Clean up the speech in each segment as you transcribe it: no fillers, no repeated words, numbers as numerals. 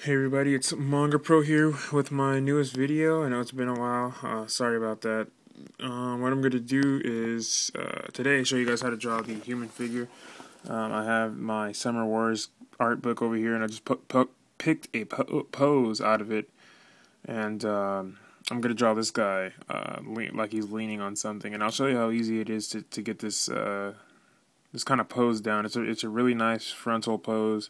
Hey everybody, it's Manga Pro here with my newest video. I know it's been a while, sorry about that. What I'm going to do is today show you guys how to draw the human figure. I have my Summer Wars art book over here and I just picked a pose out of it, and I'm going to draw this guy like he's leaning on something, and I'll show you how easy it is to get this this kind of pose down. It's a really nice frontal pose.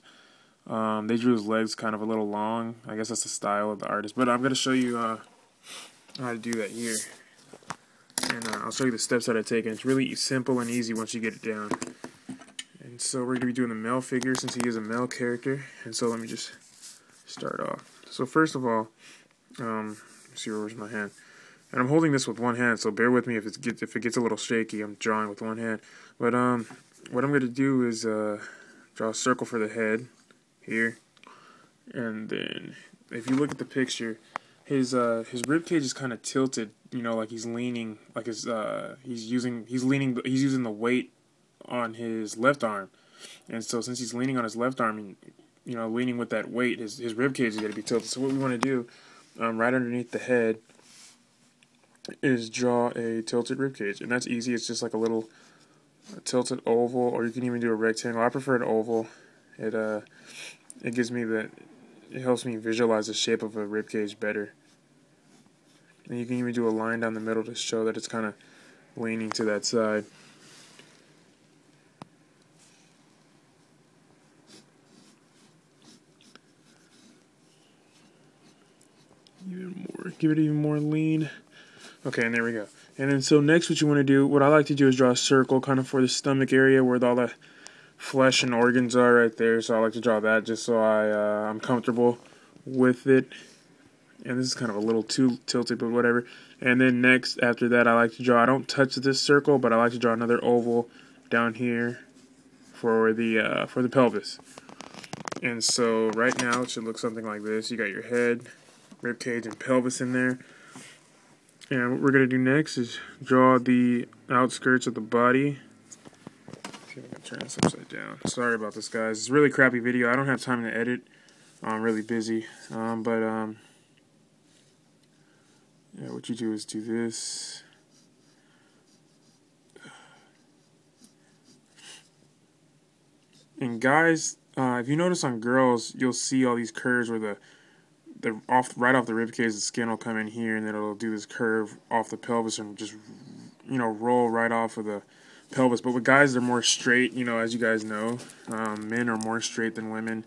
They drew his legs kind of a little long. I guess that's the style of the artist. But I'm going to show you how to do that here. And I'll show you the steps that I take. And it's really simple and easy once you get it down. And so we're going to be doing the male figure since he is a male character. And so let me just start off. So first of all, let's see, where's my hand? And I'm holding this with one hand, so bear with me if it gets a little shaky. I'm drawing with one hand. But what I'm going to do is draw a circle for the head here, and then if you look at the picture, his rib cage is kind of tilted, you know, like he's leaning, like he's using the weight on his left arm, and so since he's leaning on his left arm and, you know, leaning with that weight, his rib cage is going to be tilted. So what we want to do, right underneath the head, is draw a tilted rib cage, and that's easy. It's just like a little tilted oval, or you can even do a rectangle. I prefer an oval. It gives me it helps me visualize the shape of a rib cage better. And you can even do a line down the middle to show that it's kind of leaning to that side. Give it even more lean. Okay, and there we go. And then so next what you want to do, what I like to do is draw a circle kind of for the stomach area where all the flesh and organs are right there. So I like to draw that just so I'm comfortable with it. And this is kind of a little too tilted, but whatever. And then next, after that, I like to draw, I don't touch this circle, but I like to draw another oval down here for the pelvis. And so right now it should look something like this. You got your head, rib cage, and pelvis in there. And what we're going to do next is draw the outskirts of the body. See if I can turn this upside down. Sorry about this, guys. It's a really crappy video. I don't have time to edit. I'm really busy. Yeah, what you do is do this. And guys, if you notice on girls, you'll see all these curves where right off the rib cage, the skin will come in here, and then it'll do this curve off the pelvis and just, you know, roll right off of the pelvis. But with guys, they're more straight, you know, as you guys know. Men are more straight than women,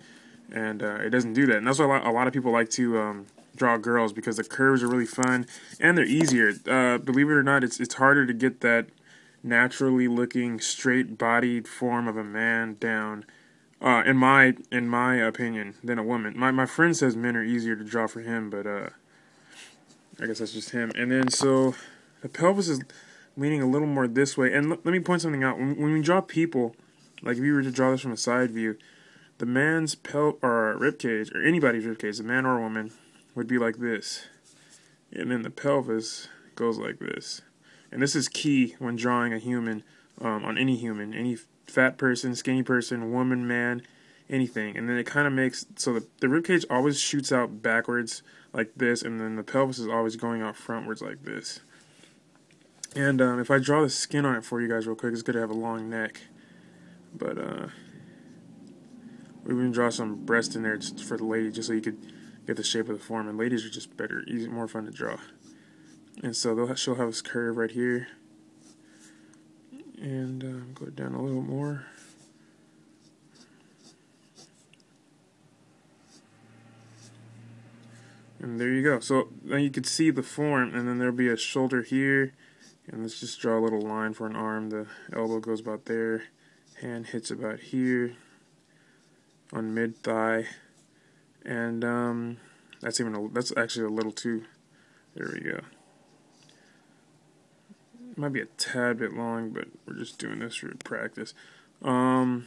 and it doesn't do that. And that's why a lot of people like to draw girls, because the curves are really fun and they're easier. Believe it or not, it's harder to get that naturally looking straight bodied form of a man down, in my opinion, than a woman. My friend says men are easier to draw for him, but I guess that's just him. And then so the pelvis is leaning a little more this way. And let me point something out. When we draw people, like if you were to draw this from a side view, the man's rib cage, or anybody's rib cage, a man or a woman, would be like this. And then the pelvis goes like this. And this is key when drawing a human, on any human, any fat person, skinny person, woman, man, anything. And then it kind of makes, so the rib cage always shoots out backwards like this, and then the pelvis is always going out frontwards like this. And if I draw the skin on it for you guys real quick, it's going to have a long neck. But we're going to draw some breast in there just for the lady, just so you could get the shape of the form. And ladies are just better, easy, more fun to draw. And so she'll have this curve right here. And go down a little more. And there you go. So then you can see the form, and then there'll be a shoulder here. And let's just draw a little line for an arm. The elbow goes about there. Hand hits about here on mid-thigh. And that's actually a little too, there we go. It might be a tad bit long, but we're just doing this for practice. The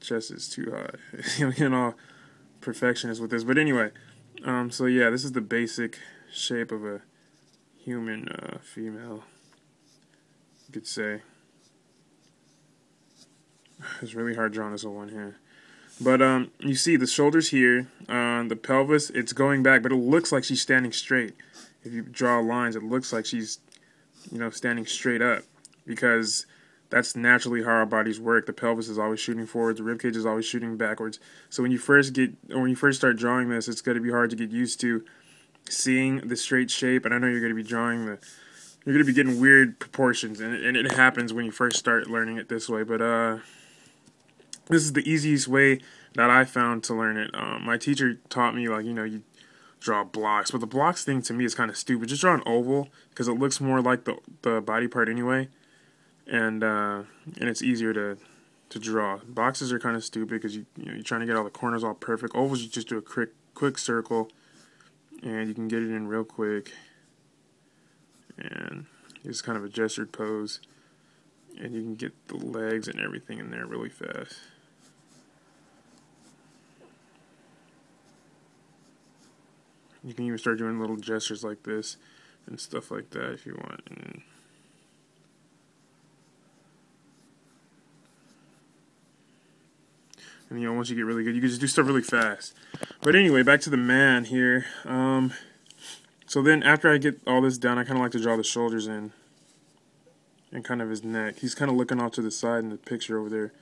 chest is too high. You know, perfectionist with this. But anyway, so yeah, this is the basic shape of a human female, you could say. It's really hard drawing this with one hand. But you see the shoulders here, the pelvis, it's going back, but it looks like she's standing straight. If you draw lines, it looks like she's, standing straight up, because that's naturally how our bodies work. The pelvis is always shooting forwards, the ribcage is always shooting backwards. So when you first start drawing this, it's going to be hard to get used to seeing the straight shape. And I know you're going to be you're going to be getting weird proportions, and it happens when you first start learning it this way. But this is the easiest way that I found to learn it. My teacher taught me, like, you draw blocks. But the blocks thing to me is kind of stupid. Just draw an oval, because it looks more like the body part anyway. And it's easier to draw. Boxes are kind of stupid, because you're trying to get all the corners all perfect. Ovals, you just do a quick circle, and you can get it in real quick. And it's kind of a gestured pose, and you can get the legs and everything in there really fast. You can even start doing little gestures like this and stuff like that if you want. And once you get really good, you can just do stuff really fast. But anyway, back to the man here. So then after I get all this done, I kind of like to draw the shoulders in and kind of his neck. He's kind of looking off to the side in the picture over there.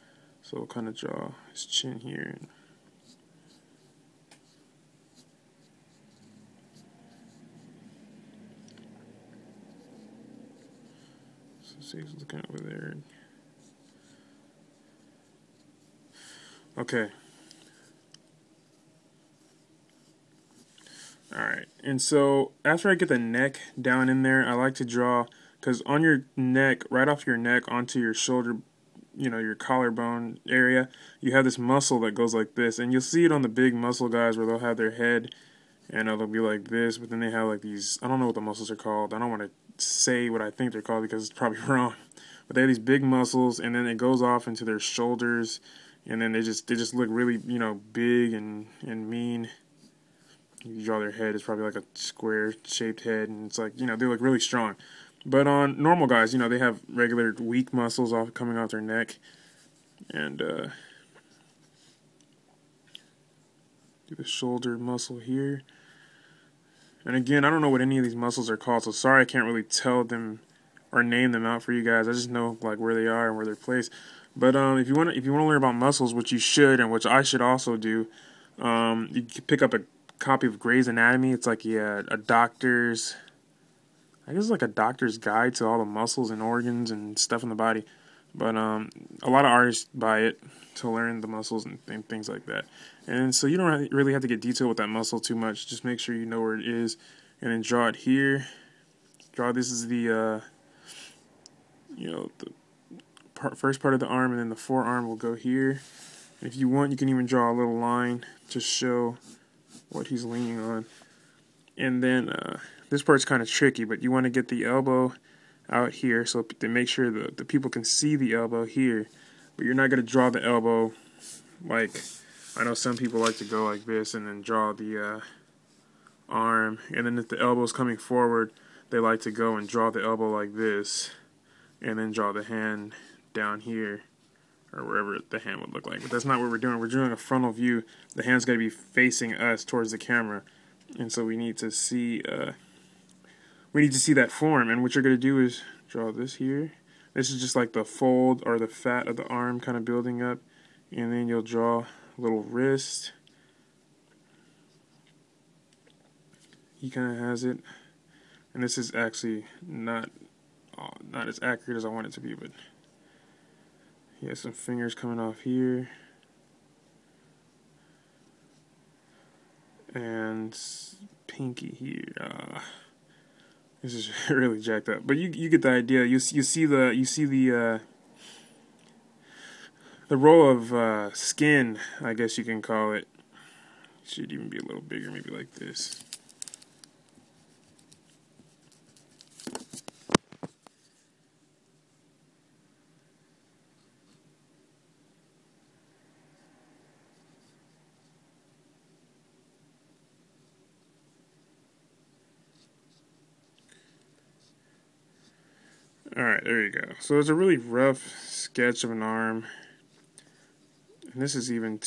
So we'll kind of draw his chin here. So see, he's looking over there. Okay. Alright, and so after I get the neck down in there, I like to draw, because on your neck, right off your neck onto your shoulder, your collarbone area, you have this muscle that goes like this, and you'll see it on the big muscle guys where they'll have their head, and it'll be like this, but then they have like these, I don't know what the muscles are called, I don't want to say what I think they're called because it's probably wrong, but they have these big muscles, and then it goes off into their shoulders, and then they just look really, big and mean. You draw their head, it's probably like a square-shaped head, and it's like, they look really strong. But on normal guys, they have regular weak muscles coming off their neck. And do the shoulder muscle here. And again, I don't know what any of these muscles are called, so sorry I can't really tell them or name them out for you guys. I just know like where they are and where they're placed. But if you want to learn about muscles, which you should, and which I should also do, you can pick up a copy of Grey's Anatomy. It's like a doctor's, I guess it's like a doctor's guide to all the muscles and organs and stuff in the body. But a lot of artists buy it to learn the muscles and things like that. And so you don't really have to get detailed with that muscle too much. Just make sure you know where it is, and then draw it here. Draw this is the first part of the arm, and then the forearm will go here. And if you want, you can even draw a little line to show what he's leaning on. And then this part's kind of tricky, but you want to get the elbow out here so to make sure the people can see the elbow here. But you're not going to draw the elbow like, I know some people like to go like this and then draw the arm. And then if the elbow's coming forward, they like to go and draw the elbow like this and then draw the hand down here, or wherever the hand would look like. But that's not what we're doing. We're doing a frontal view. The hand's got to be facing us towards the camera, and so we need to see that form. And what you're going to do is draw this here. This is just like the fold or the fat of the arm kind of building up, and then you'll draw a little wrist. He kind of has it, and this is actually not as accurate as I want it to be, but he has some fingers coming off here, and pinky here. This is really jacked up, but you get the idea. You see the row of skin, I guess you can call it. It should even be a little bigger, maybe like this. Alright, there you go. So it's a really rough sketch of an arm. And this is even